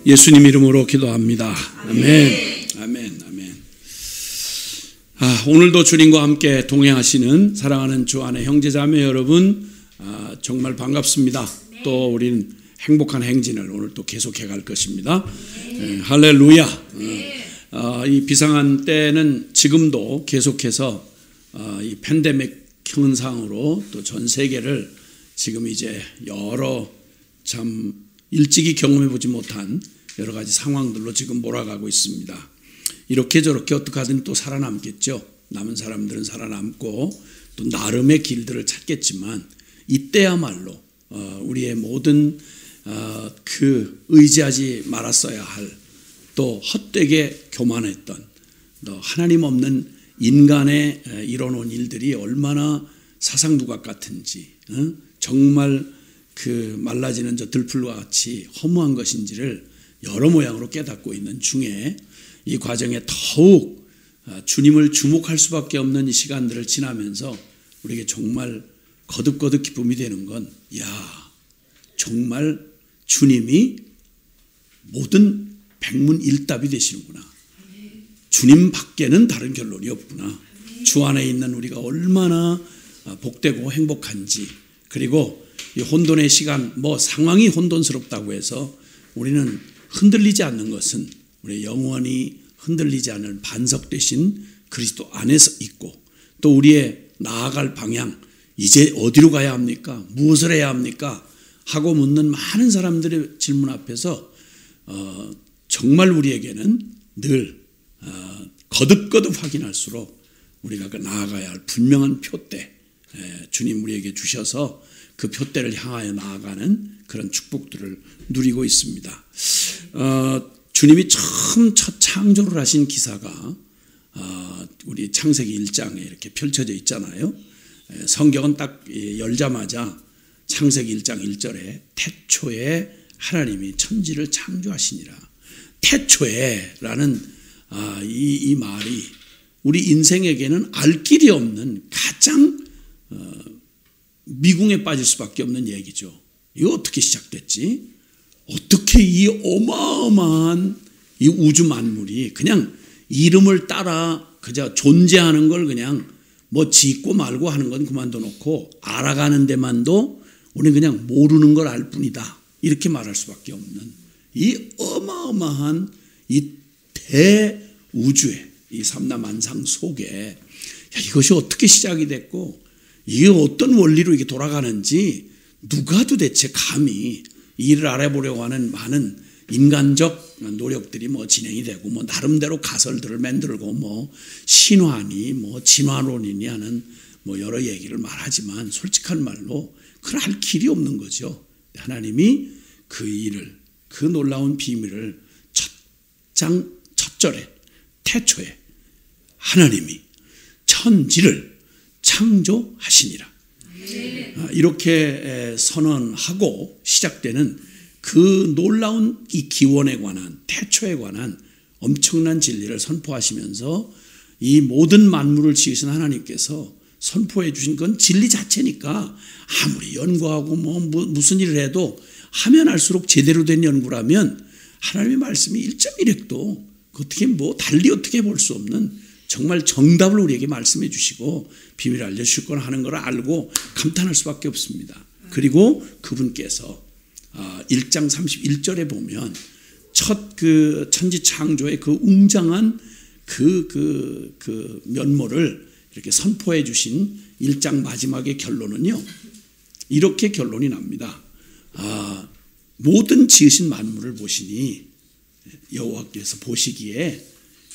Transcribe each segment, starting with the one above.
예수님 이름으로 기도합니다. 아멘. 아멘. 아멘. 오늘도 주님과 함께 동행하시는 사랑하는 주 안의 형제자매 여러분, 정말 반갑습니다. 또 우리는 행복한 행진을 오늘 또 계속해 갈 것입니다. 할렐루야. 이 비상한 때는 지금도 계속해서 이 팬데믹 현상으로 또 전 세계를 지금 이제 여러 참 일찍이 경험해 보지 못한 여러 가지 상황들로 지금 몰아가고 있습니다. 이렇게 저렇게 어떻게 하든 또 살아남겠죠. 남은 사람들은 살아남고 또 나름의 길들을 찾겠지만 이때야말로 우리의 모든 그 의지하지 말았어야 할 또 헛되게 교만했던 또 하나님 없는 인간의 이뤄놓은 일들이 얼마나 사상두각 같은지 정말 그 말라지는 저 들풀과 같이 허무한 것인지를 여러 모양으로 깨닫고 있는 중에 이 과정에 더욱 주님을 주목할 수밖에 없는 이 시간들을 지나면서 우리에게 정말 거듭거듭 기쁨이 되는 건 정말 주님이 모든 백문일답이 되시는구나. 주님 밖에는 다른 결론이 없구나. 주 안에 있는 우리가 얼마나 복되고 행복한지, 그리고 이 혼돈의 시간, 상황이 혼돈스럽다고 해서 우리는 흔들리지 않는 것은 우리 영원히 흔들리지 않을 반석 되신 그리스도 안에서 있고, 또 우리의 나아갈 방향, 이제 어디로 가야 합니까? 무엇을 해야 합니까? 하고 묻는 많은 사람들의 질문 앞에서 정말 우리에게는 늘 거듭거듭 확인할수록 우리가 나아가야 할 분명한 표대, 주님 우리에게 주셔서 그 표대를 향하여 나아가는 그런 축복들을 누리고 있습니다. 주님이 처음 첫 창조를 하신 기사가 우리 창세기 1장에 이렇게 펼쳐져 있잖아요. 성경은 딱 열자마자 창세기 1장 1절에 태초에 하나님이 천지를 창조하시니라. 태초에 라는 이 말이 우리 인생에게는 알 길이 없는 가장 미궁에 빠질 수밖에 없는 얘기죠. 이거 어떻게 시작됐지? 어떻게 이 어마어마한 이 우주 만물이 그냥 이름을 따라 그저 존재하는 걸 그냥 짓고 말고 하는 건 그만둬 놓고 알아가는 데만도 우리는 그냥 모르는 걸 알 뿐이다. 이렇게 말할 수밖에 없는 이 어마어마한 이 대우주의 이 삼라만상 속에 이것이 어떻게 시작이 됐고 이게 어떤 원리로 이게 돌아가는지 누가 도대체 감히 이 일을 알아보려고 하는 많은 인간적 노력들이 진행이 되고 나름대로 가설들을 만들고 신화니 진화론이니 하는 여러 얘기를 말하지만 솔직한 말로 그걸 알 길이 없는 거죠. 하나님이 그 일을, 그 놀라운 비밀을 첫 절에 태초에 하나님이 천지를 창조하시니라. 이렇게 선언하고 시작되는 그 놀라운 이 기원에 관한, 태초에 관한 엄청난 진리를 선포하시면서 이 모든 만물을 지으신 하나님께서 선포해 주신 건 진리 자체니까 아무리 연구하고 무슨 일을 해도 하면 할수록 제대로 된 연구라면 하나님의 말씀이 1.1획도 어떻게 달리 어떻게 볼 수 없는 정말 정답을 우리에게 말씀해 주시고 비밀을 알려주실 걸 하는 걸 알고 감탄할 수밖에 없습니다. 그리고 그분께서 1장 31절에 보면 첫 그 천지 창조의 그 웅장한 그 면모를 이렇게 선포해 주신 1장 마지막의 결론은요, 이렇게 결론이 납니다. 모든 지으신 만물을 보시니 여호와께서 보시기에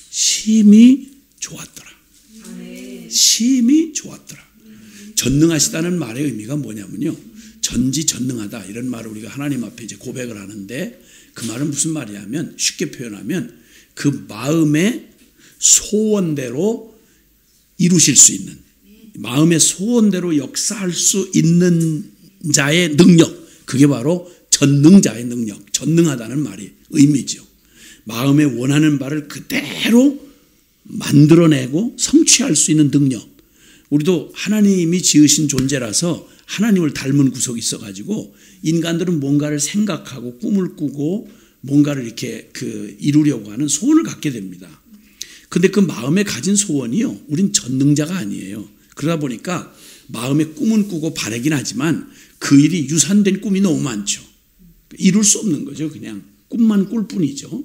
심히 좋았더라. 심히 좋았더라. 전능하시다는 말의 의미가 뭐냐면요, 전지전능하다 이런 말을 우리가 하나님 앞에 이제 고백을 하는데 그 말은 무슨 말이냐면 쉽게 표현하면 그 마음의 소원대로 이루실 수 있는, 마음의 소원대로 역사할 수 있는 자의 능력, 그게 바로 전능자의 능력, 전능하다는 말이 의미죠. 마음에 원하는 바를 그대로 만들어내고 성취할 수 있는 능력. 우리도 하나님이 지으신 존재라서 하나님을 닮은 구석이 있어가지고 인간들은 뭔가를 생각하고 꿈을 꾸고 뭔가를 이렇게 이루려고 하는 소원을 갖게 됩니다. 근데 그 마음에 가진 소원이요, 우린 전능자가 아니에요. 그러다 보니까 마음에 꿈은 꾸고 바라긴 하지만 그 일이 유산된 꿈이 너무 많죠. 이룰 수 없는 거죠. 그냥 꿈만 꿀 뿐이죠.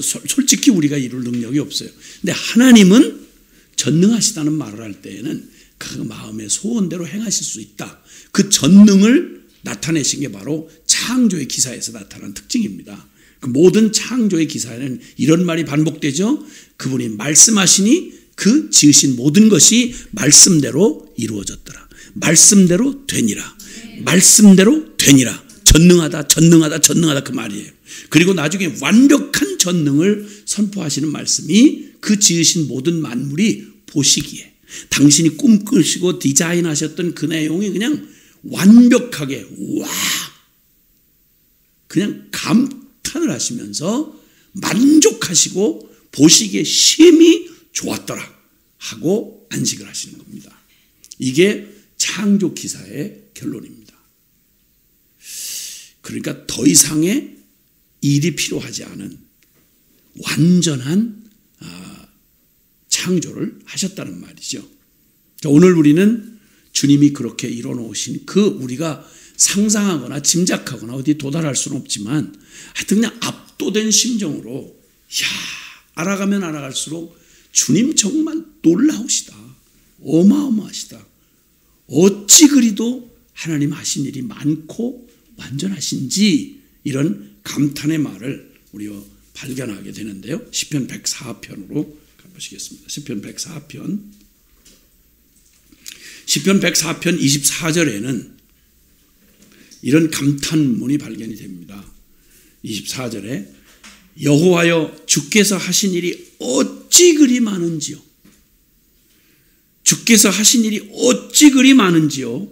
솔직히 우리가 이룰 능력이 없어요. 근데 하나님은 전능하시다는 말을 할 때에는 그 마음의 소원대로 행하실 수 있다. 그 전능을 나타내신 게 바로 창조의 기사에서 나타난 특징입니다. 그 모든 창조의 기사에는 이런 말이 반복되죠. 그분이 말씀하시니 그 지으신 모든 것이 말씀대로 이루어졌더라. 말씀대로 되니라. 말씀대로 되니라. 전능하다, 전능하다, 전능하다 그 말이에요. 그리고 나중에 완벽한 전능을 선포하시는 말씀이 그 지으신 모든 만물이 보시기에 당신이 꿈꾸시고 디자인하셨던 그 내용이 그냥 완벽하게 그냥 감탄을 하시면서 만족하시고 보시기에 심히 좋았더라 하고 안식을 하시는 겁니다. 이게 창조 기사의 결론입니다. 그러니까 더 이상의 일이 필요하지 않은 완전한 창조를 하셨다는 말이죠. 오늘 우리는 주님이 그렇게 이뤄놓으신 우리가 상상하거나 짐작하거나 어디 도달할 수는 없지만 하여튼 그냥 압도된 심정으로 알아가면 알아갈수록 주님 정말 놀라우시다. 어마어마하시다. 어찌 그리도 하나님 하신 일이 많고 완전하신지 이런 감탄의 말을 우리가 발견하게 되는데요. 시편 104편으로 가보시겠습니다. 시편 104편 24절에는 이런 감탄문이 발견이 됩니다. 24절에 여호와여 주께서 하신 일이 어찌 그리 많은지요. 주께서 하신 일이 어찌 그리 많은지요.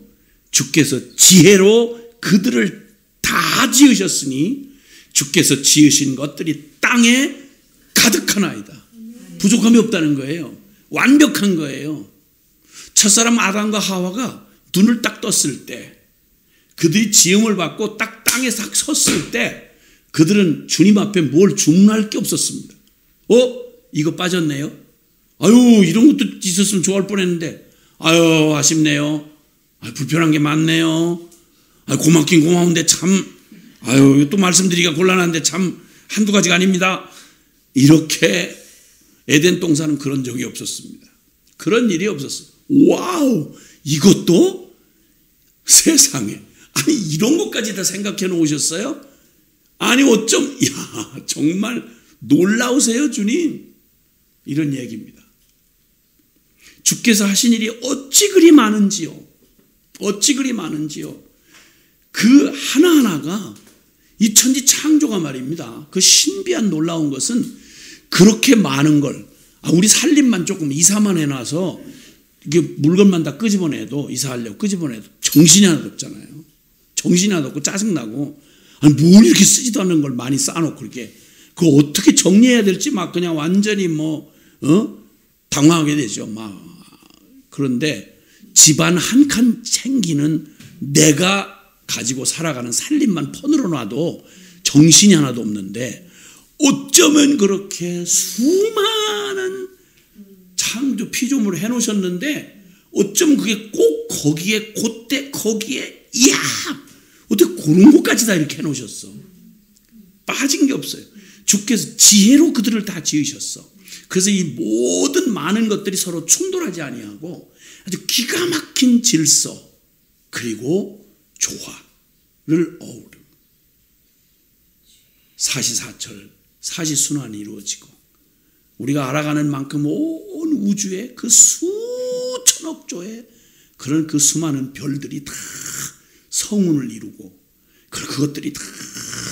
주께서 지혜로 그들을 다 지으셨으니 주께서 지으신 것들이 땅에 가득하나이다. 부족함이 없다는 거예요. 완벽한 거예요. 첫사람 아담과 하와가 눈을 딱 떴을 때 그들이 지음을 받고 딱 땅에 싹 섰을 때 그들은 주님 앞에 뭘 주문할 게 없었습니다. 이거 빠졌네요. 아유, 이런 것도 있었으면 좋아할 뻔했는데 아유, 아쉽네요. 불편한 게 많네요. 고맙긴 고마운데 참 또 말씀드리기가 곤란한데 참 한두 가지가 아닙니다. 이렇게 에덴 동산은 그런 적이 없었습니다. 그런 일이 없었어요. 와우, 이것도 세상에 이런 것까지 다 생각해 놓으셨어요? 아니 어쩜 정말 놀라우세요 주님. 이런 얘기입니다. 주께서 하신 일이 어찌 그리 많은지요. 어찌 그리 많은지요. 그 하나하나가 이 천지 창조가 말입니다. 그 신비한 놀라운 것은 그렇게 많은 걸 우리 살림만 조금 이사만 해놔서 이게 물건만 다 끄집어내도 이사하려고 끄집어내도 정신이 하나도 없잖아요. 정신이 하나도 없고 짜증나고 뭘 이렇게 쓰지도 않는 걸 많이 쌓아놓고 이렇게 그거 어떻게 정리해야 될지 막 그냥 완전히 당황하게 되죠. 그런데 집안 한 칸 챙기는 내가 가지고 살아가는 살림만 폰으로 놔도 정신이 하나도 없는데 어쩌면 그렇게 수많은 창조 피조물을 해놓으셨는데 어쩌면 그게 꼭 거기에 그때 거기에 어떻게 그런 것까지 다 이렇게 해놓으셨어. 빠진 게 없어요. 주께서 지혜로 그들을 다 지으셨어. 그래서 이 모든 많은 것들이 서로 충돌하지 아니하고 아주 기가 막힌 질서 그리고 조화를 어우르고 사시사철 사시순환이 이루어지고 우리가 알아가는 만큼 온 우주의 그 수천억 조의 그런 그 수많은 별들이 다 성운을 이루고 그것들이 다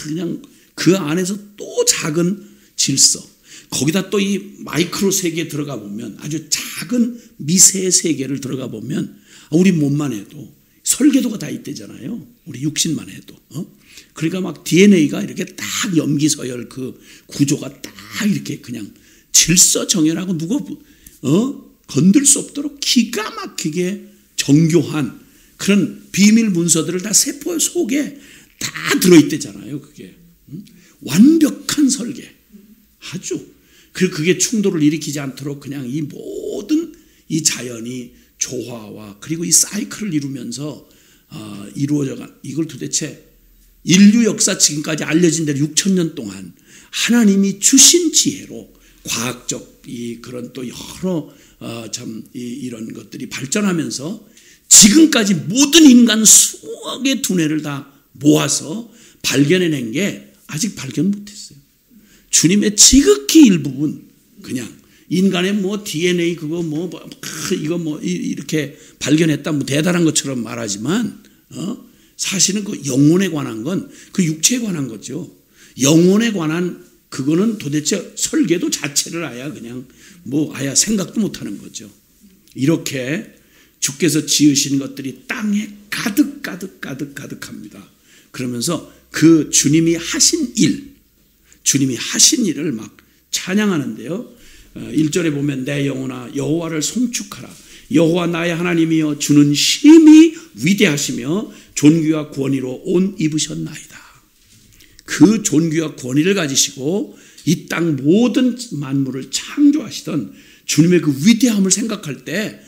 그냥 그 안에서 또 작은 질서 거기다 또 이 마이크로 세계에 들어가 보면 아주 작은 미세 세계를 들어가 보면 우리 몸만 해도 설계도가 다 있대잖아요. 우리 육신만 해도. 그러니까 막 DNA가 이렇게 딱 염기서열 그 구조가 딱 이렇게 그냥 질서정연하고 누가 건들 수 없도록 기가 막히게 정교한 그런 비밀 문서들을 다 세포 속에 다 들어있대잖아요. 그게. 완벽한 설계. 아주. 그리고 그게 충돌을 일으키지 않도록 그냥 이 모든 이 자연이 조화와 그리고 이 사이클을 이루면서 이루어져간, 이걸 도대체 인류 역사 지금까지 알려진 대로 6,000년 동안 하나님이 주신 지혜로 과학적 그런 또 여러 이런 것들이 발전하면서 지금까지 모든 인간 수억의 두뇌를 다 모아서 발견해낸 게 아직 발견 못했어요. 주님의 지극히 일부분, 그냥 인간의 뭐 DNA 이거 이렇게 발견했다 뭐 대단한 것처럼 말하지만 사실은 그 영혼에 관한 건 그 육체에 관한 거죠. 영혼에 관한 그거는 도대체 설계도 자체를 아야 그냥 아야 생각도 못하는 거죠. 이렇게 주께서 지으신 것들이 땅에 가득합니다. 그러면서 그 주님이 하신 일을 막 찬양하는데요. 1절에 보면 내 영혼아 여호와를 송축하라. 여호와 나의 하나님이여 주는 심히 위대하시며 존귀와 권위로 옷 입으셨나이다. 그 존귀와 권위를 가지시고 이 땅 모든 만물을 창조하시던 주님의 그 위대함을 생각할 때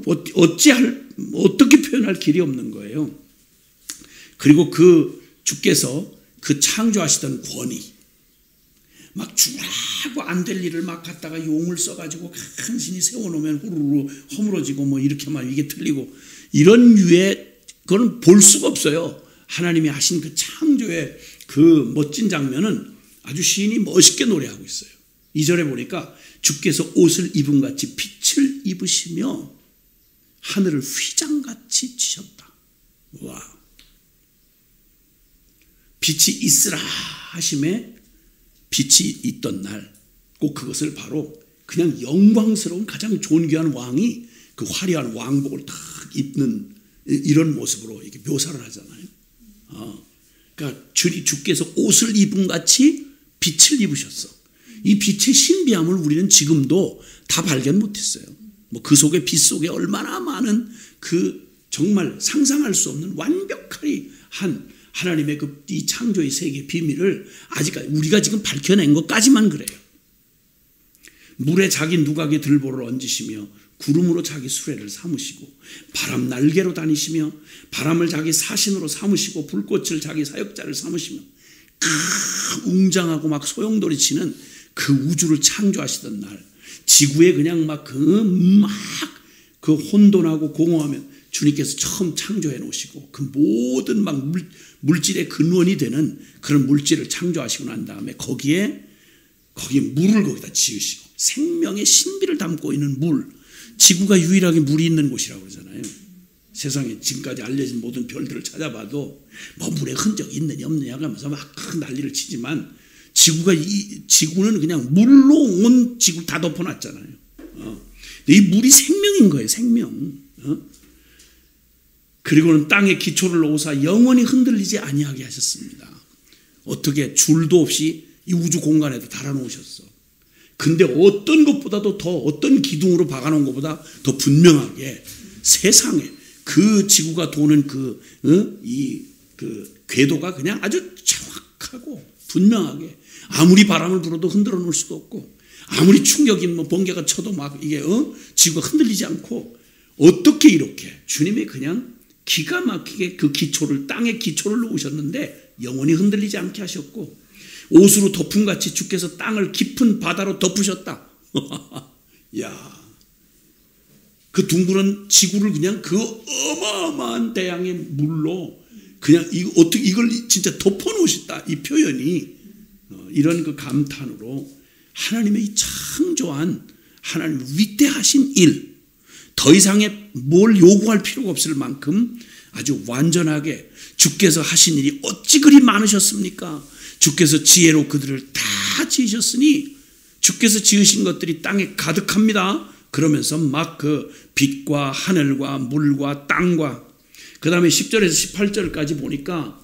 어떻게 표현할 길이 없는 거예요. 그리고 그 주께서 그 창조하시던 권위, 막 주라고 안 될 일을 막 갖다가 용을 써가지고 간신히 세워놓으면 후루루 허물어지고 이렇게 막 이게 틀리고 이런 유의 그건 볼 수가 없어요. 하나님이 하신 그 창조의 그 멋진 장면은 아주 시인이 멋있게 노래하고 있어요. 2절에 보니까 주께서 옷을 입은 같이 빛을 입으시며 하늘을 휘장같이 치셨다. 와, 빛이 있으라 하심에 빛이 있던 날, 꼭 그것을 바로 그냥 영광스러운 가장 존귀한 왕이 그 화려한 왕복을 탁 입는 이런 모습으로 이렇게 묘사를 하잖아요. 그러니까 주께서 옷을 입은 같이 빛을 입으셨어. 이 빛의 신비함을 우리는 지금도 다 발견 못했어요. 그 속에 빛 속에 얼마나 많은 그 정말 상상할 수 없는 완벽하게 한 하나님의 이 창조의 세계 비밀을 아직까지 우리가 지금 밝혀낸 것까지만 그래요. 물에 자기 누각에 들보를 얹으시며 구름으로 자기 수레를 삼으시고 바람 날개로 다니시며 바람을 자기 사신으로 삼으시고 불꽃을 자기 사역자를 삼으시며 웅장하고 막 소용돌이 치는 그 우주를 창조하시던 날, 지구에 그냥 그 혼돈하고 공허하면 주님께서 처음 창조해 놓으시고 그 모든 막 물질의 근원이 되는 그런 물질을 창조하시고 난 다음에 거기에 물을 거기다 지으시고 생명의 신비를 담고 있는 물, 지구가 유일하게 물이 있는 곳이라고 그러잖아요. 세상에 지금까지 알려진 모든 별들을 찾아봐도 물의 흔적이 있느냐 없느냐 하면서 막 큰 난리를 치지만 지구는 그냥 물로 온 지구를 다 덮어놨잖아요. 이 물이 생명인 거예요. 생명. 그리고는 땅에 기초를 놓으사 영원히 흔들리지 아니하게 하셨습니다. 어떻게 줄도 없이 이 우주 공간에도 달아놓으셨어. 근데 어떤 것보다도 더 어떤 기둥으로 박아놓은 것보다 더 분명하게 세상에 그 지구가 도는 그 궤도가 그냥 아주 정확하고 분명하게 아무리 바람을 불어도 흔들어 놓을 수도 없고 아무리 충격이 번개가 쳐도 막 이게 지구가 흔들리지 않고 어떻게 이렇게 주님이 그냥 기가 막히게 그 기초를 땅에 기초를 놓으셨는데 영원히 흔들리지 않게 하셨고 옷으로 덮음같이 주께서 땅을 깊은 바다로 덮으셨다. 야, 그 둥그런 지구를 그냥 그 어마어마한 대양의 물로 그냥 이걸 진짜 덮어놓으셨다. 이 표현이 이런 그 감탄으로 하나님의 이 창조한 하나님의 위대하신 일, 더 이상의 뭘 요구할 필요가 없을 만큼 아주 완전하게 주께서 하신 일이 어찌 그리 많으셨습니까? 주께서 지혜로 그들을 다 지으셨으니 주께서 지으신 것들이 땅에 가득합니다. 그러면서 막 그 빛과 하늘과 물과 땅과 그 다음에 10절에서 18절까지 보니까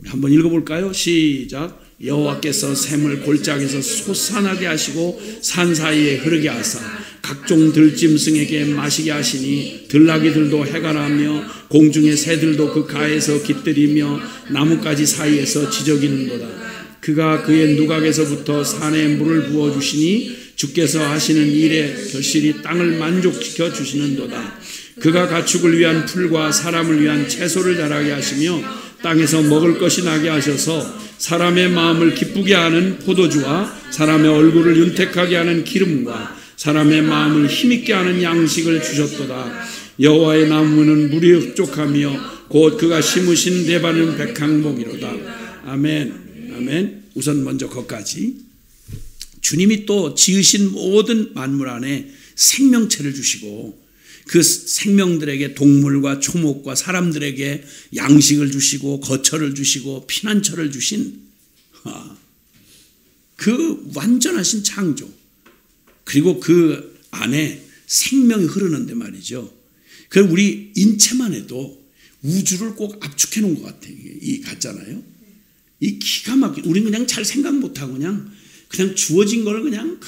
한번 읽어볼까요? 시작. 여호와께서 샘을 골짜기에서 솟아나게 하시고 산 사이에 흐르게 하사 각종 들짐승에게 마시게 하시니 들나귀들도 해가라며 공중의 새들도 그 가에서 깃들이며 나뭇가지 사이에서 지저귀는도다. 그가 그의 누각에서부터 산에 물을 부어주시니 주께서 하시는 일에 결실이 땅을 만족시켜 주시는도다. 그가 가축을 위한 풀과 사람을 위한 채소를 자라게 하시며 땅에서 먹을 것이 나게 하셔서 사람의 마음을 기쁘게 하는 포도주와 사람의 얼굴을 윤택하게 하는 기름과 사람의 마음을 힘있게 하는 양식을 주셨도다. 여호와의 나무는 물이 흡족하며 곧 그가 심으신 대밭은 백향목이로다. 아멘. 아멘. 우선 먼저 거기까지. 주님이 또 지으신 모든 만물 안에 생명체를 주시고 그 생명들에게 동물과 초목과 사람들에게 양식을 주시고 거처를 주시고 피난처를 주신 그 완전하신 창조, 그리고 그 안에 생명이 흐르는데 말이죠. 그 우리 인체만 해도 우주를 꼭 압축해 놓은 것 같아요. 이 같잖아요. 이 기가 막히게 우리는 그냥 잘 생각 못하고 그냥 주어진 걸 그냥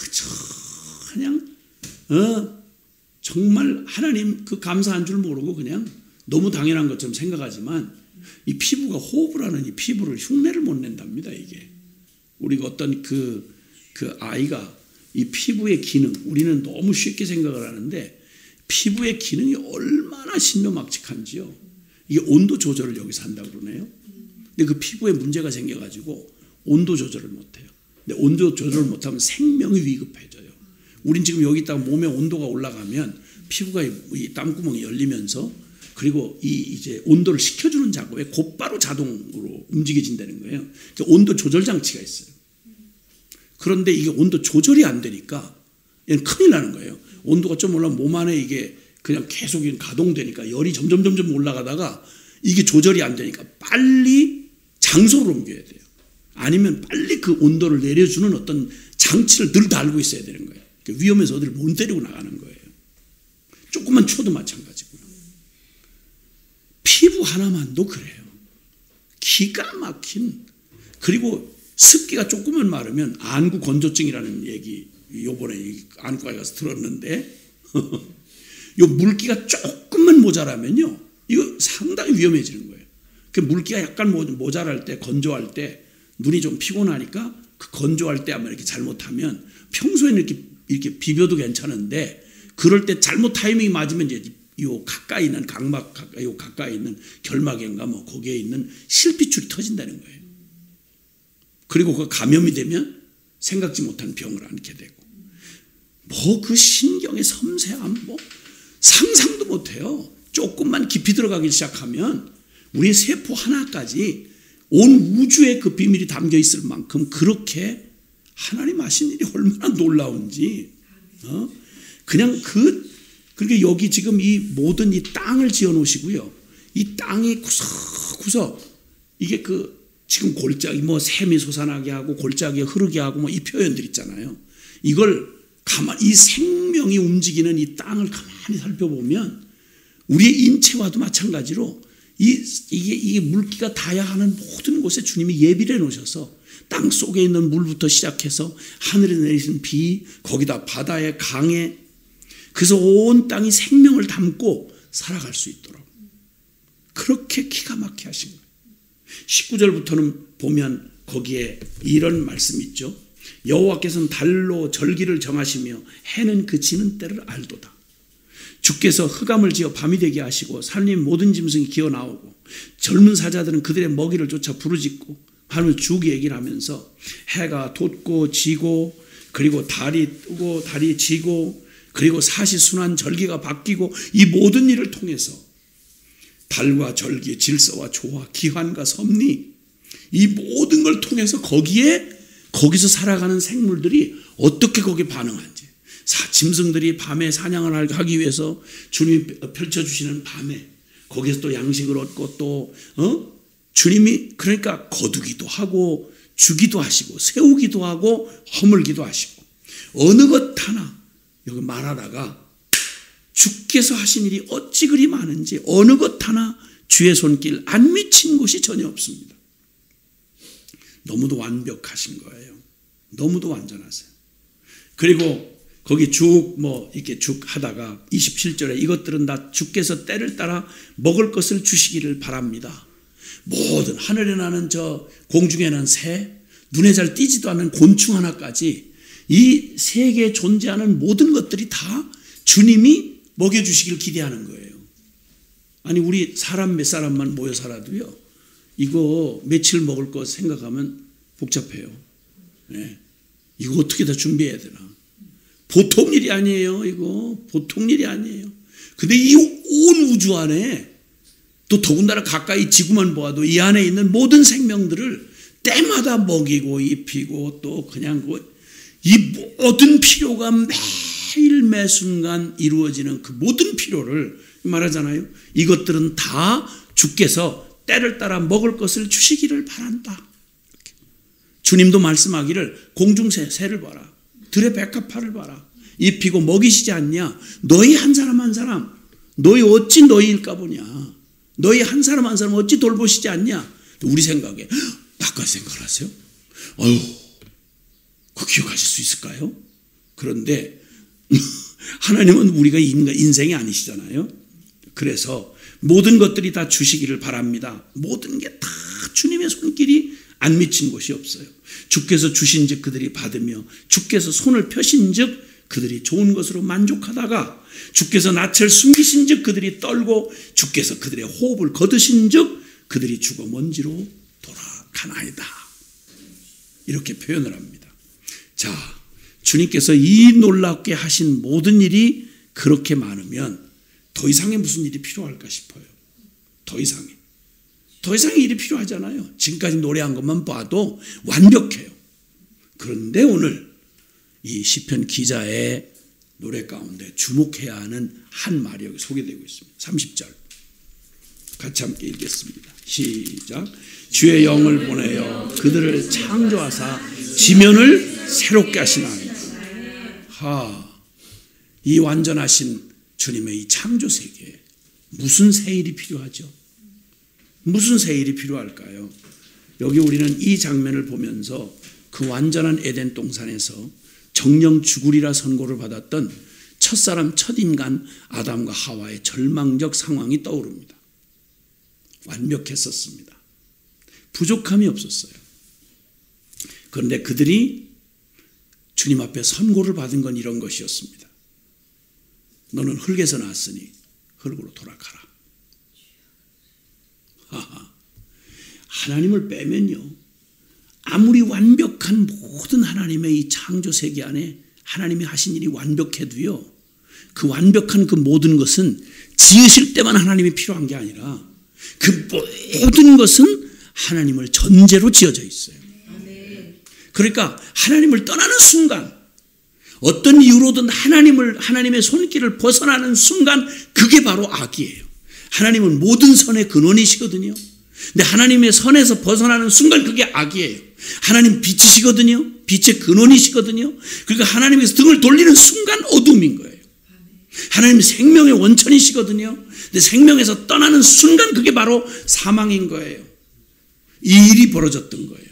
정말 하나님 그 감사한 줄 모르고 그냥 너무 당연한 것처럼 생각하지만 이 피부가 호흡을 하는 이 피부를 흉내를 못 낸답니다. 이게 우리가 어떤 그 아이가 이 피부의 기능, 우리는 너무 쉽게 생각을 하는데 피부의 기능이 얼마나 신묘막측한지요. 이게 온도 조절을 여기서 한다고 그러네요. 근데 그 피부에 문제가 생겨가지고 온도 조절을 못해요. 근데 온도 조절을 못하면 생명이 위급해져요. 우린 지금 여기 있다가 몸의 온도가 올라가면 피부가 이 땀구멍이 열리면서 그리고 이제 온도를 식혀주는 작업에 곧바로 자동으로 움직여진다는 거예요. 온도 조절 장치가 있어요. 그런데 이게 온도 조절이 안 되니까 얘는 큰일 나는 거예요. 온도가 좀 올라가면 몸 안에 이게 그냥 계속 가동되니까 열이 점점 올라가다가 이게 조절이 안 되니까 빨리 장소를 옮겨야 돼요. 아니면 빨리 그 온도를 내려주는 어떤 장치를 늘 달고 있어야 되는 거예요. 위험해서 어디를 못 데리고 나가는 거예요. 조금만 추워도 마찬가지고요. 피부 하나만도 그래요. 기가 막힌. 그리고 습기가 조금만 마르면 안구 건조증이라는 얘기 요번에 안과에 가서 들었는데 요 물기가 조금만 모자라면요 이거 상당히 위험해지는 거예요. 그 물기가 약간 모자랄 때, 건조할 때 눈이 좀 피곤하니까 그 건조할 때 아마 이렇게 잘못하면 평소에는 이렇게 비벼도 괜찮은데 그럴 때 잘못 타이밍이 맞으면 이제 요 가까이 있는 각막 가까이 있는 결막인가 뭐 거기에 있는 실핏줄이 터진다는 거예요. 그리고 그 감염이 되면 생각지 못한 병을 앓게 되고 뭐 그 신경의 섬세함 뭐 상상도 못해요. 조금만 깊이 들어가기 시작하면 우리 세포 하나까지 온 우주에 그 비밀이 담겨 있을 만큼 그렇게 하나님 하신 일이 얼마나 놀라운지 그냥 그렇게 여기 지금 이 모든 이 땅을 지어 놓으시고요. 이 땅이 구석구석 이게 지금 골짜기 뭐 샘이 솟아나게 하고 골짜기에 흐르게 하고 뭐 이 표현들 있잖아요. 이걸 이 생명이 움직이는 이 땅을 가만히 살펴보면 우리의 인체와도 마찬가지로 이게 물기가 닿아야 하는 모든 곳에 주님이 예비를 해 놓으셔서 땅 속에 있는 물부터 시작해서 하늘에 내리는 비, 거기다 바다에 강에 그래서 온 땅이 생명을 담고 살아갈 수 있도록 그렇게 기가 막히게 하신 거예요. 19절부터는 보면 거기에 이런 말씀이 있죠. 여호와께서는 달로 절기를 정하시며 해는 그치는 때를 알도다. 주께서 흑암을 지어 밤이 되게 하시고 산림 모든 짐승이 기어 나오고 젊은 사자들은 그들의 먹이를 쫓아 부르짖고 하는 쭉 얘기를 하면서 해가 돋고 지고 그리고 달이 뜨고 달이 지고 그리고 사시순환 절기가 바뀌고 이 모든 일을 통해서 달과 절기, 질서와 조화, 기환과 섭리 이 모든 걸 통해서 거기서 살아가는 생물들이 어떻게 거기에 반응하는지 짐승들이 밤에 사냥을 하기 위해서 주님이 펼쳐주시는 밤에 거기서 또 양식을 얻고 또 주님이 그러니까 거두기도 하고 주기도 하시고 세우기도 하고 허물기도 하시고 어느 것 하나 여기 말하다가 주께서 하신 일이 어찌 그리 많은지 어느 것 하나 주의 손길 안 미친 곳이 전혀 없습니다. 너무도 완벽하신 거예요. 너무도 완전하세요. 그리고 거기 이렇게 쭉 하다가 27절에 이것들은 다 주께서 때를 따라 먹을 것을 주시기를 바랍니다. 모든 하늘에 나는 저 공중에 나는 새, 눈에 잘 띄지도 않는 곤충 하나까지 이 세계에 존재하는 모든 것들이 다 주님이 먹여주시길 기대하는 거예요. 아니 우리 사람 몇 사람만 모여 살아도요, 이거 며칠 먹을 거 생각하면 복잡해요. 네. 이거 어떻게 다 준비해야 되나. 보통 일이 아니에요. 이거 보통 일이 아니에요. 근데 이 온 우주 안에 또 더군다나 가까이 지구만 보아도 이 안에 있는 모든 생명들을 때마다 먹이고 입히고 또 그냥 이 모든 필요가 매일 매 순간 이루어지는 그 모든 필요를 말하잖아요. 이것들은 다 주께서 때를 따라 먹을 것을 주시기를 바란다. 주님도 말씀하기를 공중새 새를 봐라. 들의 백합화를 봐라. 입히고 먹이시지 않냐. 너희 한 사람 한 사람 너희 어찌 너희일까 보냐. 너희 한 사람 한 사람 어찌 돌보시지 않냐. 우리 생각에 나까지 생각을 하세요? 어휴, 그 기억하실 수 있을까요? 그런데 하나님은 우리가 인생이 아니시잖아요. 그래서 모든 것들이 다 주시기를 바랍니다. 모든 게 다 주님의 손길이 안 미친 곳이 없어요. 주께서 주신 즉 그들이 받으며 주께서 손을 펴신 즉 그들이 좋은 것으로 만족하다가 주께서 낯을 숨기신 즉 그들이 떨고 주께서 그들의 호흡을 거두신 즉 그들이 죽어 먼지로 돌아가나이다. 이렇게 표현을 합니다. 자, 주님께서 이 놀랍게 하신 모든 일이 그렇게 많으면 더 이상의 무슨 일이 필요할까 싶어요. 더 이상의 일이 필요하잖아요. 지금까지 노래한 것만 봐도 완벽해요. 그런데 오늘 이 시편 기자의 노래 가운데 주목해야 하는 한 말이 여기 소개되고 있습니다. 30절 같이 함께 읽겠습니다. 시작. 주의 영을 보내어 그들을 창조하사 지면을 새롭게 하시나이다. 이 완전하신 주님의 이 창조 세계에 무슨 새 일이 필요하죠? 무슨 새 일이 필요할까요? 여기 우리는 이 장면을 보면서 그 완전한 에덴 동산에서 정령 죽으리라 선고를 받았던 첫사람 첫인간 아담과 하와의 절망적 상황이 떠오릅니다. 완벽했었습니다. 부족함이 없었어요. 그런데 그들이 주님 앞에 선고를 받은 건 이런 것이었습니다. 너는 흙에서 났으니 흙으로 돌아가라. 하나님을 빼면요, 아무리 완벽한 모든 하나님의 이 창조 세계 안에 하나님이 하신 일이 완벽해도요, 그 완벽한 그 모든 것은 지으실 때만 하나님이 필요한 게 아니라 그 모든 것은 하나님을 전제로 지어져 있어요. 그러니까 하나님을 떠나는 순간, 어떤 이유로든 하나님의 손길을 벗어나는 순간 그게 바로 악이에요. 하나님은 모든 선의 근원이시거든요. 근데 하나님의 선에서 벗어나는 순간 그게 악이에요. 하나님 빛이시거든요. 빛의 근원이시거든요. 그러니까 하나님께서 등을 돌리는 순간 어둠인 거예요. 하나님 생명의 원천이시거든요. 근데 생명에서 떠나는 순간 그게 바로 사망인 거예요. 이 일이 벌어졌던 거예요.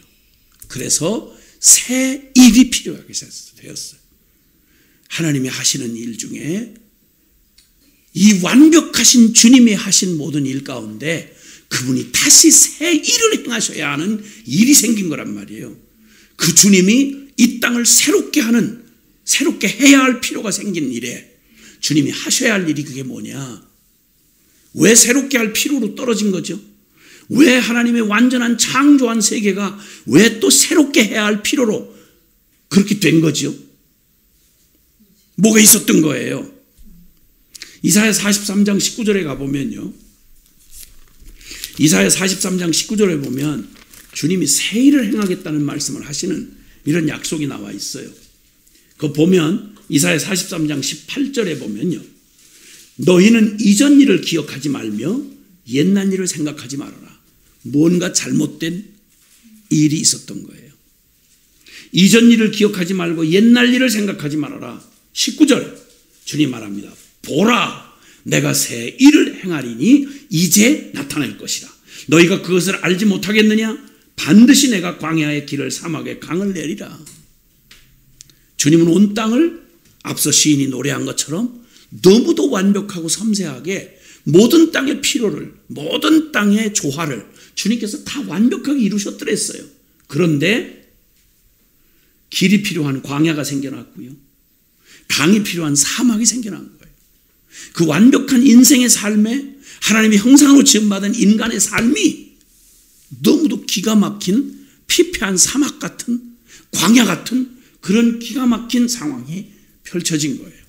그래서 새 일이 필요하게 되었어요. 하나님이 하시는 일 중에 이 완벽하신 주님이 하신 모든 일 가운데 그분이 다시 새 일을 행하셔야 하는 일이 생긴 거란 말이에요. 그 주님이 이 땅을 새롭게 해야 할 필요가 생긴 일에 주님이 하셔야 할 일이 그게 뭐냐? 왜 새롭게 할 필요로 떨어진 거죠? 왜 하나님의 완전한 창조한 세계가 왜 또 새롭게 해야 할 필요로 그렇게 된 거죠? 뭐가 있었던 거예요? 이사야 43장 19절에 가보면요, 이사야 43장 19절에 보면 주님이 새 일을 행하겠다는 말씀을 하시는 이런 약속이 나와 있어요. 그거 보면 이사야 43장 18절에 보면요, 너희는 이전 일을 기억하지 말며 옛날 일을 생각하지 말아라. 뭔가 잘못된 일이 있었던 거예요. 이전 일을 기억하지 말고 옛날 일을 생각하지 말아라. 19절 주님 말합니다. 보라, 내가 새 일을 행하리니 이제 나타날 것이라. 너희가 그것을 알지 못하겠느냐? 반드시 내가 광야의 길을 사막의 강을 내리라. 주님은 온 땅을 앞서 시인이 노래한 것처럼 너무도 완벽하고 섬세하게 모든 땅의 필요를, 모든 땅의 조화를 주님께서 다 완벽하게 이루셨더랬어요. 그런데 길이 필요한 광야가 생겨났고요. 강이 필요한 사막이 생겨난 거예요. 그 완벽한 인생의 삶에 하나님의 형상으로 지음받은 인간의 삶이 너무도 기가 막힌 피폐한 사막 같은 광야 같은 그런 기가 막힌 상황이 펼쳐진 거예요.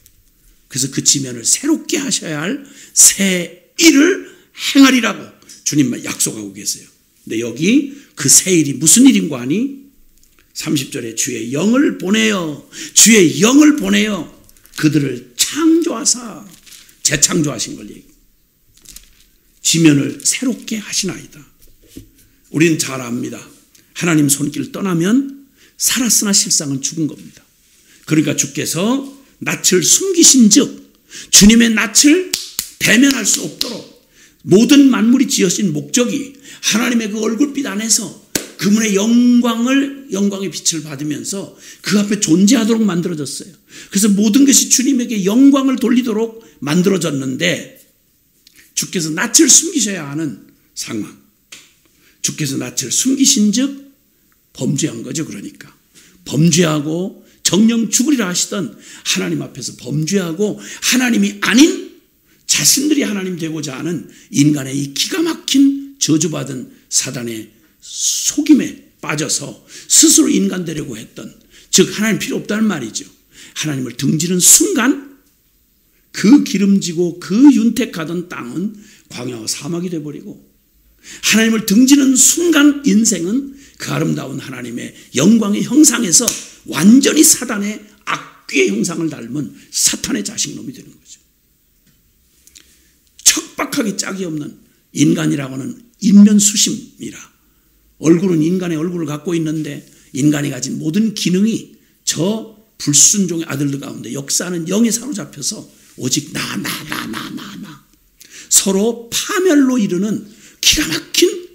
그래서 그 지면을 새롭게 하셔야 할 새 일을 행하리라고 주님만 약속하고 계세요. 근데 여기 그 새 일이 무슨 일인가 하니 30절에 주의 영을 보내어 주의 영을 보내어 그들을 창조하사 재창조하신 걸 얘기해요. 지면을 새롭게 하시나이다. 우리는 잘 압니다. 하나님 손길 떠나면 살았으나 실상은 죽은 겁니다. 그러니까 주께서 낯을 숨기신 즉 주님의 낯을 대면할 수 없도록 모든 만물이 지어진 목적이 하나님의 그 얼굴빛 안에서 그분의 영광의 빛을 받으면서 그 앞에 존재하도록 만들어졌어요. 그래서 모든 것이 주님에게 영광을 돌리도록 만들어졌는데 주께서 낯을 숨기셔야 하는 상황. 주께서 낯을 숨기신 즉 범죄한 거죠. 그러니까 범죄하고 정령 죽으리라 하시던 하나님 앞에서 범죄하고 하나님이 아닌 자신들이 하나님 되고자 하는 인간의 이 기가 막힌 저주받은 사단의 속임에 빠져서 스스로 인간 되려고 했던, 즉 하나님 필요 없다는 말이죠. 하나님을 등지는 순간 그 기름지고 그 윤택하던 땅은 광야와 사막이 되어버리고, 하나님을 등지는 순간 인생은 그 아름다운 하나님의 영광의 형상에서 완전히 사단의 악귀의 형상을 닮은 사탄의 자식놈이 되는 거죠. 척박하기 짝이 없는 인간이라고는 인면수심이라, 얼굴은 인간의 얼굴을 갖고 있는데 인간이 가진 모든 기능이 저 불순종의 아들들 가운데 역사하는 영에 사로잡혀서 오직 나 서로 파멸로 이르는 기가 막힌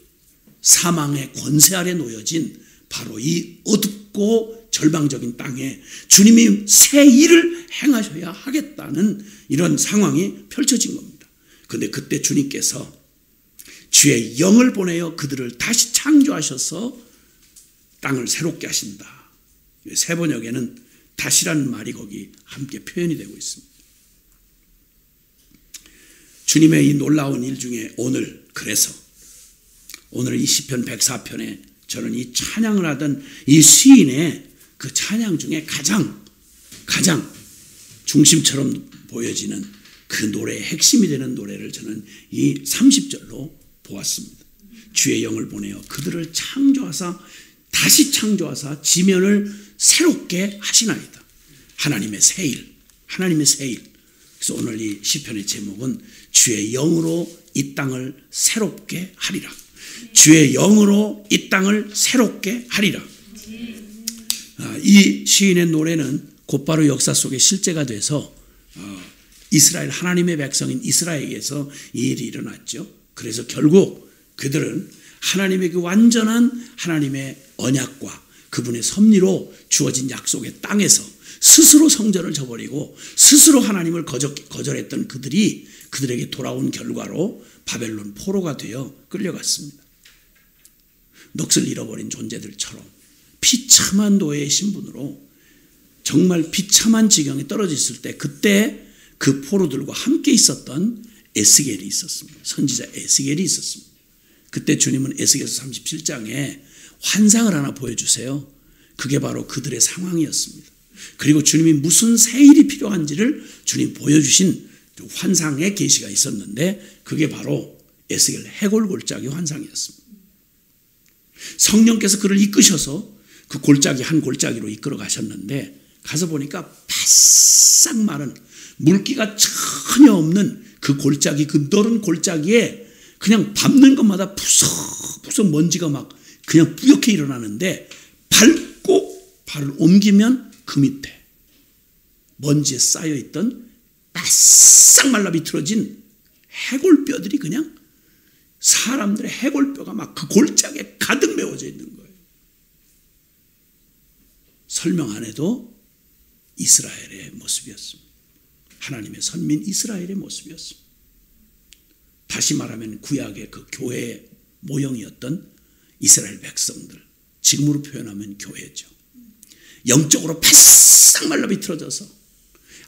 사망의 권세 아래 놓여진 바로 이 어둡고 절망적인 땅에 주님이 새 일을 행하셔야 하겠다는 이런 상황이 펼쳐진 겁니다. 그런데 그때 주님께서 주의 영을 보내어 그들을 다시 창조하셔서 땅을 새롭게 하신다. 새 번역에는 다시라는 말이 거기 함께 표현이 되고 있습니다. 주님의 이 놀라운 일 중에 그래서 오늘 이 시편 104편에 저는 이 찬양을 하던 이 시인의 그 찬양 중에 가장 중심처럼 보여지는 그 노래의 핵심이 되는 노래를 저는 이 30절로 보았습니다. 주의 영을 보내어 그들을 다시 창조하사 지면을 새롭게 하시나이다. 하나님의 새 일. 그래서 오늘 이 시편의 제목은 주의 영으로 이 땅을 새롭게 하리라. 주의 영으로 이 땅을 새롭게 하리라. 이 시인의 노래는 곧바로 역사 속에 실제가 돼서 이스라엘 하나님의 백성인 이스라엘에게서 이 일이 일어났죠. 그래서 결국 그들은 하나님의 그 완전한 하나님의 언약과 그분의 섭리로 주어진 약속의 땅에서 스스로 성전을 저버리고 스스로 하나님을 거절했던 그들이 그들에게 돌아온 결과로 바벨론 포로가 되어 끌려갔습니다. 넋을 잃어버린 존재들처럼 비참한 노예의 신분으로 정말 비참한 지경에 떨어져 있을 때 그때 그 포로들과 함께 있었던 에스겔이 있었습니다. 선지자 에스겔이 있었습니다. 그때 주님은 에스겔서 37장에 환상을 하나 보여주세요. 그게 바로 그들의 상황이었습니다. 그리고 주님이 무슨 새 일이 필요한지를 주님 보여주신 환상의 계시가 있었는데 그게 바로 에스겔 해골골짜기 환상이었습니다. 성령께서 그를 이끄셔서 그 골짜기 한 골짜기로 이끌어 가셨는데 가서 보니까 바싹 마른 물기가 전혀 없는 그 골짜기, 그 너른 골짜기에 그냥 밟는 것마다 푸석푸석 먼지가 막 그냥 뿌옇게 일어나는데 밟고 발을 옮기면 그 밑에 먼지에 쌓여있던 바싹 말라 비틀어진 해골뼈들이 그냥 사람들의 해골뼈가 막 그 골짜기에 가득 메워져 있는 거예요. 설명 안 해도 이스라엘의 모습이었습니다. 하나님의 선민 이스라엘의 모습이었습니다. 다시 말하면 구약의 그 교회의 모형이었던 이스라엘 백성들, 지금으로 표현하면 교회죠. 영적으로 바싹 말라 비틀어져서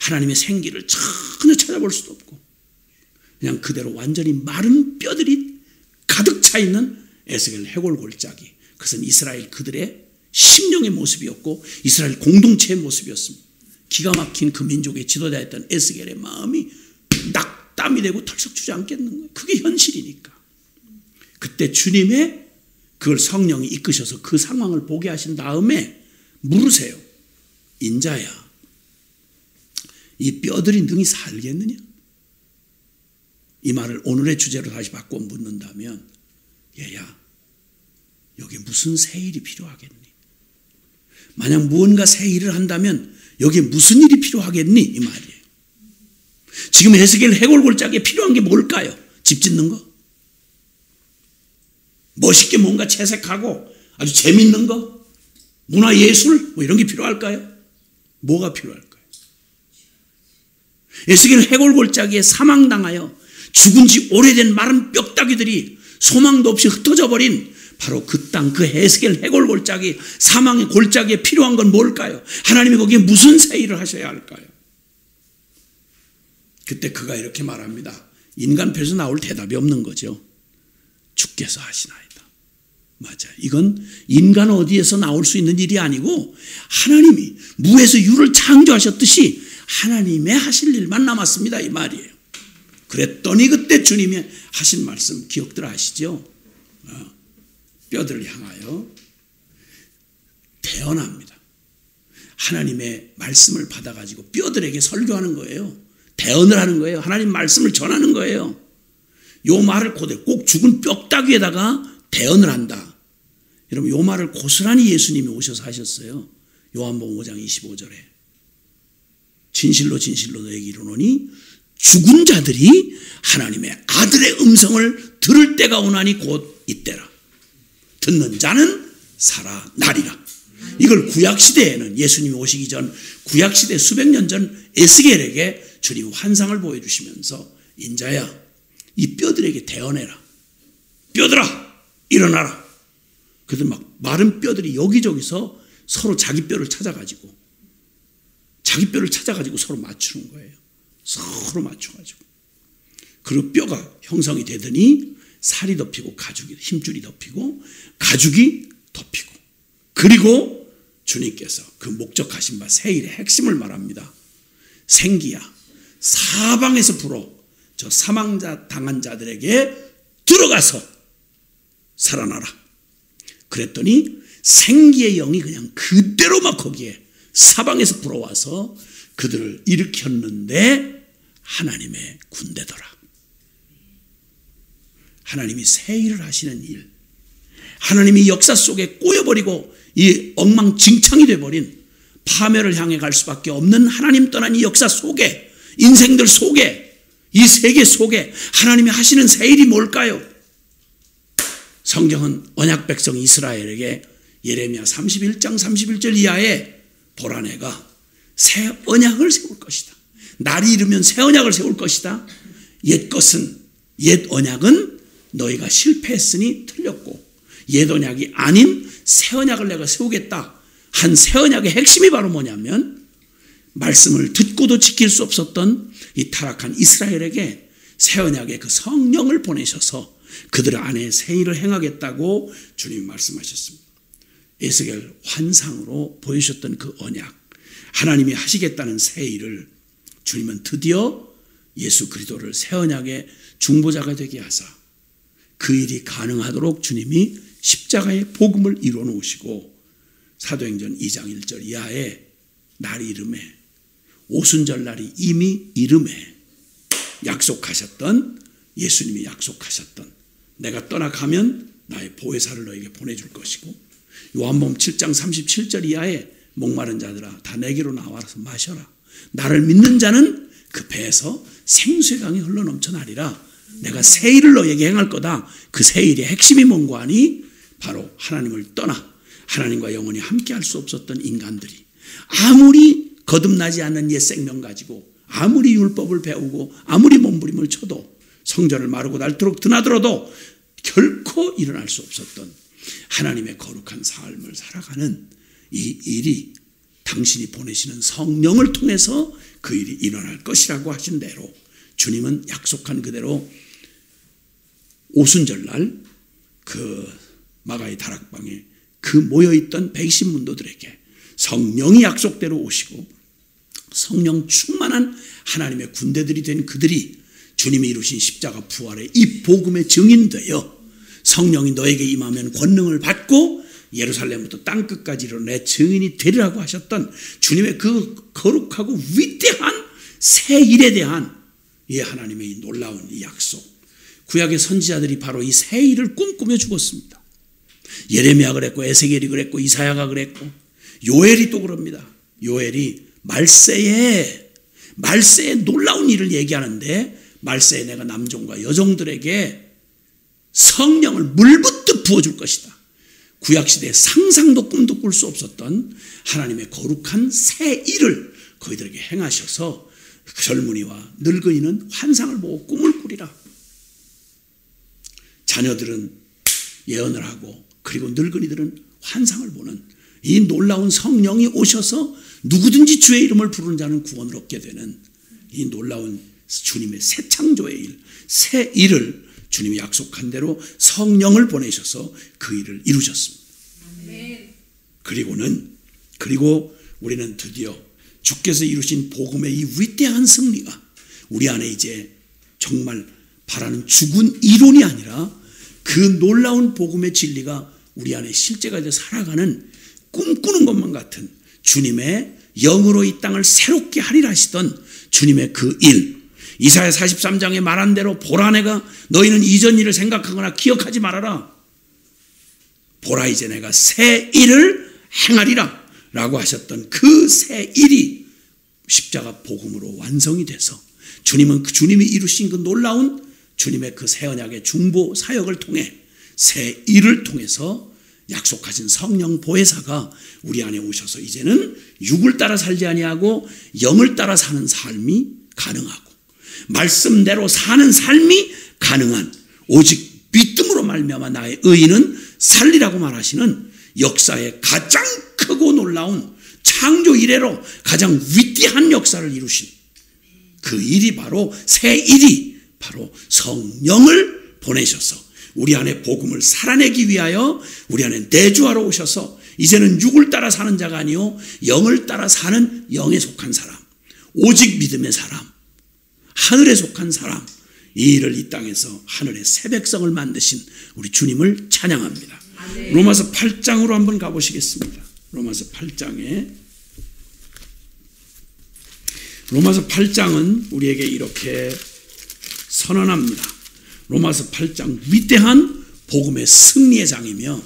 하나님의 생기를 전혀 찾아볼 수도 없고 그냥 그대로 완전히 마른 뼈들이 가득 차 있는 에스겔 해골 골짜기. 그것은 이스라엘 그들의 심령의 모습이었고 이스라엘 공동체의 모습이었습니다. 기가 막힌 그 민족의 지도자였던 에스겔의 마음이 낙담이 되고 털썩 주저앉겠는 거예요. 그게 현실이니까. 그때 주님의 그걸 성령이 이끄셔서 그 상황을 보게 하신 다음에 물으세요. 인자야, 이 뼈들이 능히 살겠느냐? 이 말을 오늘의 주제로 다시 바꿔 묻는다면, 얘야, 여기 무슨 새 일이 필요하겠니? 만약 무언가 새 일을 한다면 여기에 무슨 일이 필요하겠니? 이 말이에요. 지금 에스겔 해골 골짜기에 필요한 게 뭘까요? 집 짓는 거? 멋있게 뭔가 채색하고 아주 재밌는 거? 문화예술? 뭐 이런 게 필요할까요? 뭐가 필요할까요? 에스겔 해골 골짜기에 사망당하여 죽은 지 오래된 마른 뼈다귀들이 소망도 없이 흩어져 버린 바로 그 땅, 그 에스겔 해골 골짜기, 사망의 골짜기에 필요한 건 뭘까요? 하나님이 거기에 무슨 새 일을 하셔야 할까요? 그때 그가 이렇게 말합니다. 인간 편에서 나올 대답이 없는 거죠. 주께서 하시나이다. 맞아요. 이건 인간 어디에서 나올 수 있는 일이 아니고 하나님이 무에서 유를 창조하셨듯이 하나님의 하실 일만 남았습니다. 이 말이에요. 그랬더니 그때 주님이 하신 말씀 기억들 하시죠? 뼈들을 향하여 대언합니다. 하나님의 말씀을 받아가지고 뼈들에게 설교하는 거예요. 대언을 하는 거예요. 하나님 말씀을 전하는 거예요. 요 말을 그대로 꼭 죽은 뼈다귀에다가 대언을 한다. 여러분 요 말을 고스란히 예수님이 오셔서 하셨어요. 요한복음 5장 25절에 진실로 진실로 너에게 이르노니 죽은 자들이 하나님의 아들의 음성을 들을 때가 오나니 곧 이때라. 듣는 자는 살아나리라. 이걸 구약시대에는 예수님이 오시기 전 구약시대 수백 년 전 에스겔에게 주님 환상을 보여주시면서 인자야 이 뼈들에게 대언해라. 뼈들아 일어나라. 그들 막 마른 뼈들이 여기저기서 서로 자기 뼈를 찾아가지고 서로 맞추는 거예요. 서로 맞춰가지고 그리고 뼈가 형성이 되더니 살이 덮이고 가죽이 힘줄이 덮이고 가죽이 덮이고 그리고 주님께서 그 목적하신 바 새 일의 핵심을 말합니다. 생기야 사방에서 불어 저 사망자 당한 자들에게 들어가서 살아나라. 그랬더니 생기의 영이 그냥 그대로 막 거기에 사방에서 불어와서 그들을 일으켰는데 하나님의 군대더라. 하나님이 새 일을 하시는 일, 하나님이 역사 속에 꼬여버리고 이 엉망진창이 돼버린 파멸을 향해 갈 수밖에 없는 하나님 떠난 이 역사 속에 인생들 속에 이 세계 속에 하나님이 하시는 새 일이 뭘까요? 성경은 언약 백성 이스라엘에게 예레미야 31장 31절 이하에 보라 내가 새 언약을 세울 것이다. 날이 이르면 새 언약을 세울 것이다. 옛 언약은 너희가 실패했으니 틀렸고 옛 언약이 아닌 새 언약을 내가 세우겠다. 한 새 언약의 핵심이 바로 뭐냐면 말씀을 듣고도 지킬 수 없었던 이 타락한 이스라엘에게 새 언약의 그 성령을 보내셔서 그들 안에 새 일을 행하겠다고 주님이 말씀하셨습니다. 에스겔 환상으로 보여주셨던 그 언약, 하나님이 하시겠다는 새 일을 주님은 드디어 예수 그리스도를 새 언약의 중보자가 되게 하사 그 일이 가능하도록 주님이 십자가의 복음을 이루어 놓으시고 사도행전 2장 1절 이하에 날이 이름에 오순절 날이 이미 이름에 약속하셨던 예수님이 약속하셨던 내가 떠나가면 나의 보혜사를 너에게 보내줄 것이고 요한복음 7장 37절 이하에 목마른 자들아 다 내게로 나와서 마셔라. 나를 믿는 자는 그 배에서 생수의 강이 흘러넘쳐나리라. 내가 새 일을 너에게 행할 거다. 그 새 일의 핵심이 뭔가 하니 바로 하나님을 떠나 하나님과 영원히 함께할 수 없었던 인간들이 아무리 거듭나지 않는 옛 생명 가지고 아무리 율법을 배우고 아무리 몸부림을 쳐도 성전을 마르고 닳도록 드나들어도 결코 일어날 수 없었던 하나님의 거룩한 삶을 살아가는 이 일이 당신이 보내시는 성령을 통해서 그 일이 일어날 것이라고 하신 대로 주님은 약속한 그대로 오순절날 그 마가의 다락방에 그 모여있던 백신문도들에게 성령이 약속대로 오시고 성령 충만한 하나님의 군대들이 된 그들이 주님이 이루신 십자가 부활의 이 복음의 증인되어 성령이 너에게 임하면 권능을 받고 예루살렘부터 땅끝까지 이르러 내 증인이 되리라고 하셨던 주님의 그 거룩하고 위대한 새 일에 대한 이 하나님의 이 놀라운 이 약속, 구약의 선지자들이 바로 이 새 일을 꿈꾸며 죽었습니다. 예레미야 그랬고 에스겔이 그랬고 이사야가 그랬고 요엘이 또 그럽니다. 요엘이 말세에 놀라운 일을 얘기하는데 말세에 내가 남종과 여종들에게 성령을 물붓듯 부어줄 것이다. 구약시대에 상상도 꿈도 꿀 수 없었던 하나님의 거룩한 새 일을 그들에게 행하셔서 젊은이와 늙은이는 환상을 보고 꿈을 꾸리라. 자녀들은 예언을 하고 그리고 늙은이들은 환상을 보는 이 놀라운 성령이 오셔서 누구든지 주의 이름을 부르는 자는 구원을 얻게 되는 이 놀라운 주님의 새 창조의 일, 새 일을 주님이 약속한 대로 성령을 보내셔서 그 일을 이루셨습니다. 그리고 우리는 드디어 주께서 이루신 복음의 이 위대한 승리가 우리 안에 이제 정말 바라는 죽은 이론이 아니라 그 놀라운 복음의 진리가 우리 안에 실제가 되어 살아가는 꿈꾸는 것만 같은 주님의 영으로 이 땅을 새롭게 하리라 하시던 주님의 그 일, 이사야 43장에 말한 대로 보라 내가 너희는 이전 일을 생각하거나 기억하지 말아라. 보라 이제 내가 새 일을 행하리라 라고 하셨던 그 새 일이 십자가 복음으로 완성이 돼서 주님이 이루신 그 놀라운 주님의 그 새 언약의 중보 사역을 통해 새 일을 통해서 약속하신 성령 보혜사가 우리 안에 오셔서 이제는 육을 따라 살지 아니하고 영을 따라 사는 삶이 가능하고 말씀대로 사는 삶이 가능한 오직 믿음으로 말미암아 나의 의인은 살리라고 말하시는 역사의 가장 크고 놀라운 창조 이래로 가장 위대한 역사를 이루신 그 일이 바로 새 일이 바로 성령을 보내셔서 우리 안에 복음을 살아내기 위하여 우리 안에 내주하러 오셔서 이제는 육을 따라 사는 자가 아니요 영을 따라 사는 영에 속한 사람, 오직 믿음의 사람, 하늘에 속한 사람, 이 일을 이 땅에서 하늘의 새 백성을 만드신 우리 주님을 찬양합니다. 로마서 8장으로 한번 가보시겠습니다. 로마서 8장은 우리에게 이렇게 선언합니다. 로마서 8장 위대한 복음의 승리의 장이며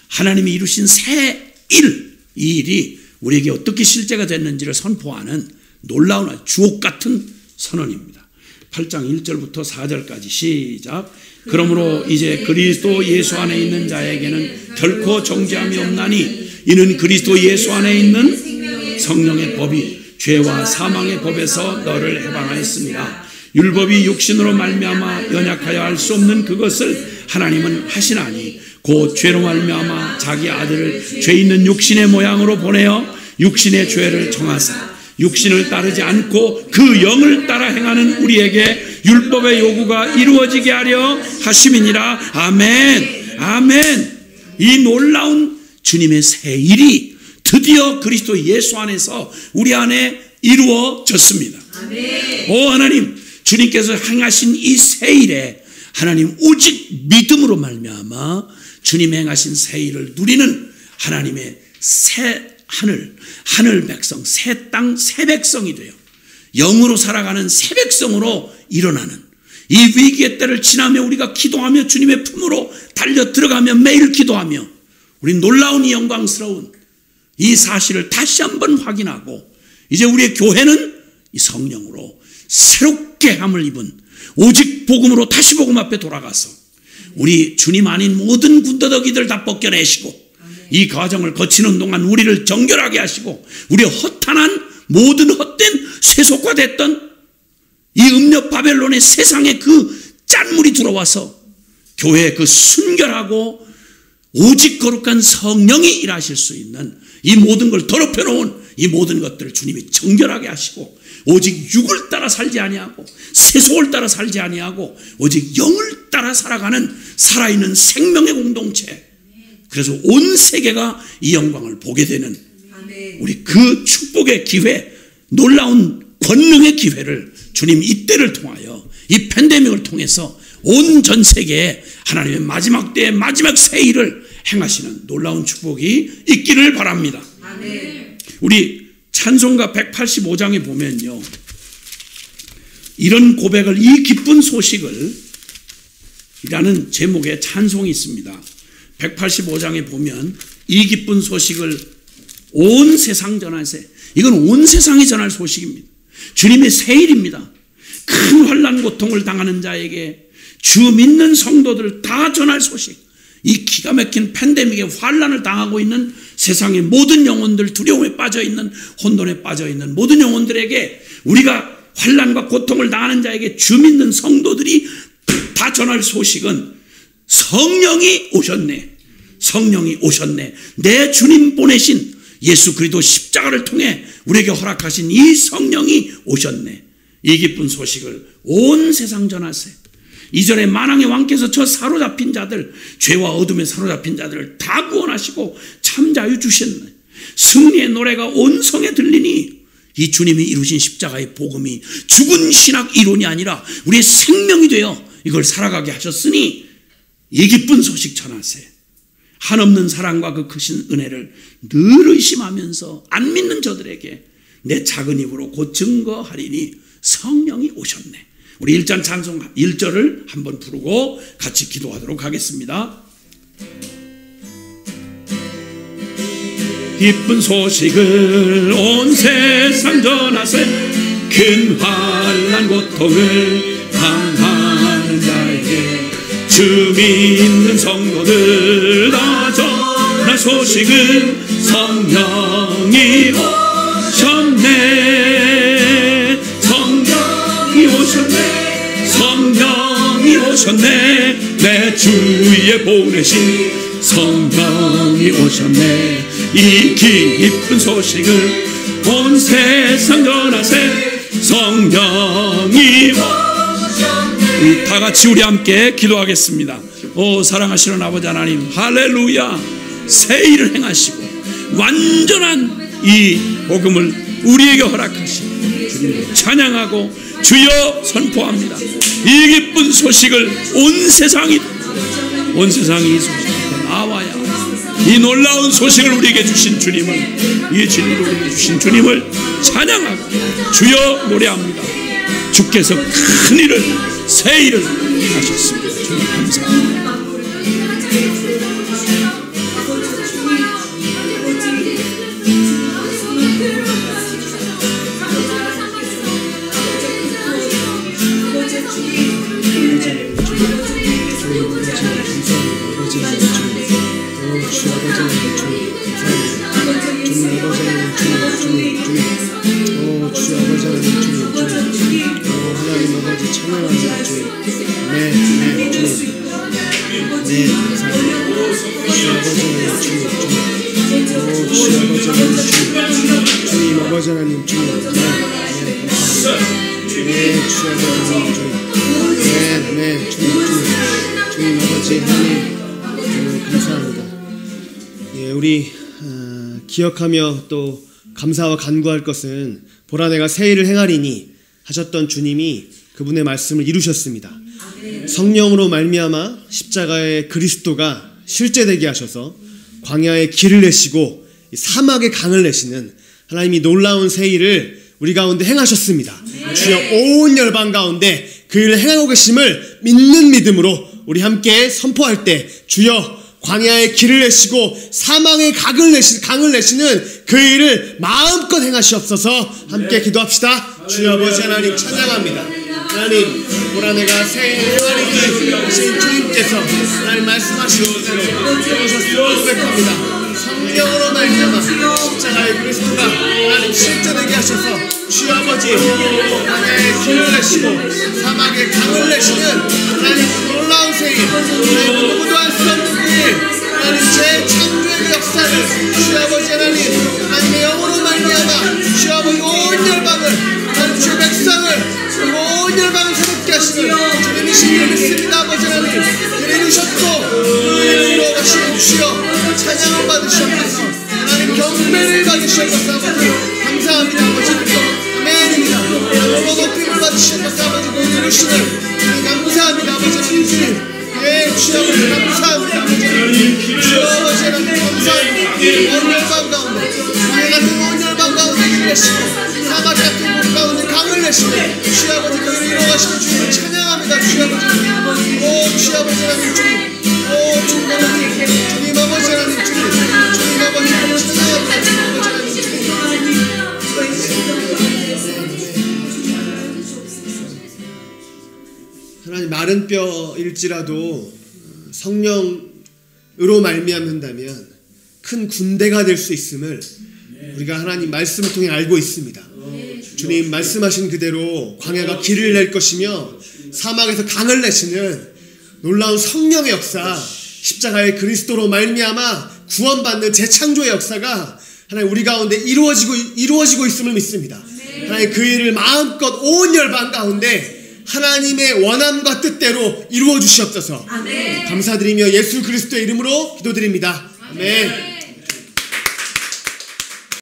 하나님이 이루신 새 일, 이 일이 우리에게 어떻게 실제가 됐는지를 선포하는 놀라운 주옥 같은 선언입니다. 8장 1절부터 4절까지 시작. 그러므로 이제 그리스도 예수 안에 있는 자에게는 결코 정죄함이 없나니 이는 그리스도 예수 안에 있는 성령의 법이 죄와 사망의 법에서 너를 해방하였습니다. 율법이 육신으로 말미암아 연약하여 할 수 없는 그것을 하나님은 하시나니 곧 죄로 말미암아 자기 아들을 죄 있는 육신의 모양으로 보내어 육신의 죄를 정하사 육신을 따르지 않고 그 영을 따라 행하는 우리에게 율법의 요구가 이루어지게 하려 하심이니라. 아멘. 아멘. 이 놀라운 주님의 새 일이 드디어 그리스도 예수 안에서 우리 안에 이루어졌습니다. 아멘. 오 하나님, 주님께서 행하신 이 새 일에 하나님 오직 믿음으로 말미암아 주님 행하신 새 일을 누리는 하나님의 새 하늘 백성, 새 땅, 새 백성이 되어 영으로 살아가는 새 백성으로 일어나는 이 위기의 때를 지나며 우리가 기도하며 주님의 품으로 달려 들어가며 매일 기도하며 우리 놀라운 이 영광스러운 이 사실을 다시 한번 확인하고 이제 우리의 교회는 이 성령으로 새롭게 함을 입은 오직 복음으로 다시 복음 앞에 돌아가서 우리 주님 아닌 모든 군더더기들 다 벗겨내시고 이 과정을 거치는 동안 우리를 정결하게 하시고 우리의 허탄한 모든 헛된 세속화됐던 이 음녀 바벨론의 세상에 그 짠물이 들어와서 교회의 그 순결하고 오직 거룩한 성령이 일하실 수 있는 이 모든 걸 더럽혀 놓은 이 모든 것들을 주님이 정결하게 하시고 오직 육을 따라 살지 아니하고 세속을 따라 살지 아니하고 오직 영을 따라 살아가는 살아있는 생명의 공동체. 그래서 온 세계가 이 영광을 보게 되는 우리 그 축복의 기회, 놀라운 권능의 기회를 주님 이때를 통하여 이 팬데믹을 통해서 온 전 세계에 하나님의 마지막 때의 마지막 세일을 행하시는 놀라운 축복이 있기를 바랍니다. 아멘. 우리 찬송가 185장에 보면요, 이런 고백을, 이 기쁜 소식을 이라는 제목의 찬송이 있습니다. 185장에 보면 이 기쁜 소식을 온 세상 전하세. 이건 온 세상이 전할 소식입니다. 주님의 세일입니다. 큰 환난 고통을 당하는 자에게 주 믿는 성도들 다 전할 소식. 이 기가 막힌 팬데믹의 환난을 당하고 있는 세상의 모든 영혼들, 두려움에 빠져있는, 혼돈에 빠져있는 모든 영혼들에게, 우리가 환난과 고통을 당하는 자에게 주 믿는 성도들이 다 전할 소식은 성령이 오셨네. 성령이 오셨네. 내 주님 보내신 예수 그리스도 십자가를 통해 우리에게 허락하신 이 성령이 오셨네. 이 기쁜 소식을 온 세상 전하세. 이전에 만왕의 왕께서 저 사로잡힌 자들, 죄와 어둠에 사로잡힌 자들을 다 구원하시고 참 자유 주셨네. 승리의 노래가 온 성에 들리니 이 주님이 이루신 십자가의 복음이 죽은 신학 이론이 아니라 우리의 생명이 되어 이걸 살아가게 하셨으니 이 기쁜 소식 전하세. 한없는 사랑과 그 크신 은혜를 늘 의심하면서 안 믿는 저들에게 내 작은 입으로 곧 증거하리니 성령이 오셨네. 우리 1장 찬송 1절을 한번 부르고 같이 기도하도록 하겠습니다. 기쁜 소식을 온 세상 전하세. 큰 환난 고통을 당하는 자에게 주 믿는 성도들 다 전할 소식은 성령이 오셨네. 성령이 오셨네. 성령이 오셨네. 내 주위에 보내신 성령이 오셨네. 이 기쁜 소식을 온 세상 전하세. 성령이 오셨네. 다 같이 우리 함께 기도하겠습니다. 오 사랑하시는 아버지 하나님, 할렐루야. 세일을 행하시고 완전한 이 복음을 우리에게 허락하신 주님을 찬양하고 주여 선포합니다. 이 기쁜 소식을 온 세상이 이 소식 앞에 나와야 이 놀라운 소식을 우리에게 주신 주님을, 이 진리를 우리에게 주신 주님을 찬양하고 주여 노래합니다. 주께서 큰 일을, 새 일을 하셨습니다. 주님 감사합니다. 주님 아버지 하나님 주님 아버지 하나님 감사합니다. 우리 기억하며 또 감사와 간구할 것은 보라 내가 새 일을 행하리니 하셨던 주님이 그분의 말씀을 이루셨습니다. 성령으로 말미암아 십자가의 그리스도가 실제되게 하셔서 광야의 길을 내시고 사막의 강을 내시는 하나님이 놀라운 새 일을 우리 가운데 행하셨습니다. 주여 온 열방 가운데 그 일을 행하고 계심을 믿는 믿음으로 우리 함께 선포할 때 주여 광야의 길을 내시고 사망의 강을 내시는 그 일을 마음껏 행하시옵소서. 함께 기도합시다. 주여 아버지 하나님 찬양합니다. 하나님 보라 내가 새 행하리니 하신 주님께서 하나님 말씀하시는 대로 이루셨음을 고백합니다. 성령으로 말미암아 십자가의 그리스도가 하나님 실제되게 하셔서 주여 아버지 광야의 길을 내시고 사막의 강을 내시는 하나님 놀라운 새 일, 하나님 누구도 할 수 없는 일, 하나님 재창조의 역사를 주여 아버지 하나님의 영으로 말미암아 하나님 그를 이루셨고 그를 이루어가시는 주여 찬양을 받으시옵소서. 하나님 경배를 받으시옵소서. 아버지 감사합니다. 아버지 아멘입니다. 너무 높임을 받으시옵소서. 아버지 그를 이루시는 감사합니다. 아버지 하나님 주님 예 주여 아버지 감사합니다. 아버지 하나님 주여 아버지 하나님 감사합니다. 온열방 가운데 강에 같은 온열방 가운데 길을 내시고 사막 같은 곳 가운데 강을 내시고 주여 아버지 그를 이루어가시는 주님을 찬양합니다. 주여 아버지 오 주여 아버지 하나님 주님 오 주님 아버지 주님 아버지 하나님 주님 주님 아버지 하나님 찬양합니다. 주님 아버지 하나님 주님 하나님 마른 뼈일지라도 성령으로 말미암는다면 큰 군대가 될 수 있음을 우리가 하나님 말씀을 통해 알고 있습니다. 주님 말씀하신 그대로 광야가 길을 낼 것이며 사막에서 강을 내시는 놀라운 성령의 역사, 십자가의 그리스도로 말미암아 구원받는 재창조의 역사가 하나님 우리 가운데 이루어지고 있음을 믿습니다. 하나님 그 일을 마음껏 온 열방 가운데 하나님의 원함과 뜻대로 이루어 주시옵소서. 감사드리며 예수 그리스도의 이름으로 기도드립니다. 아멘.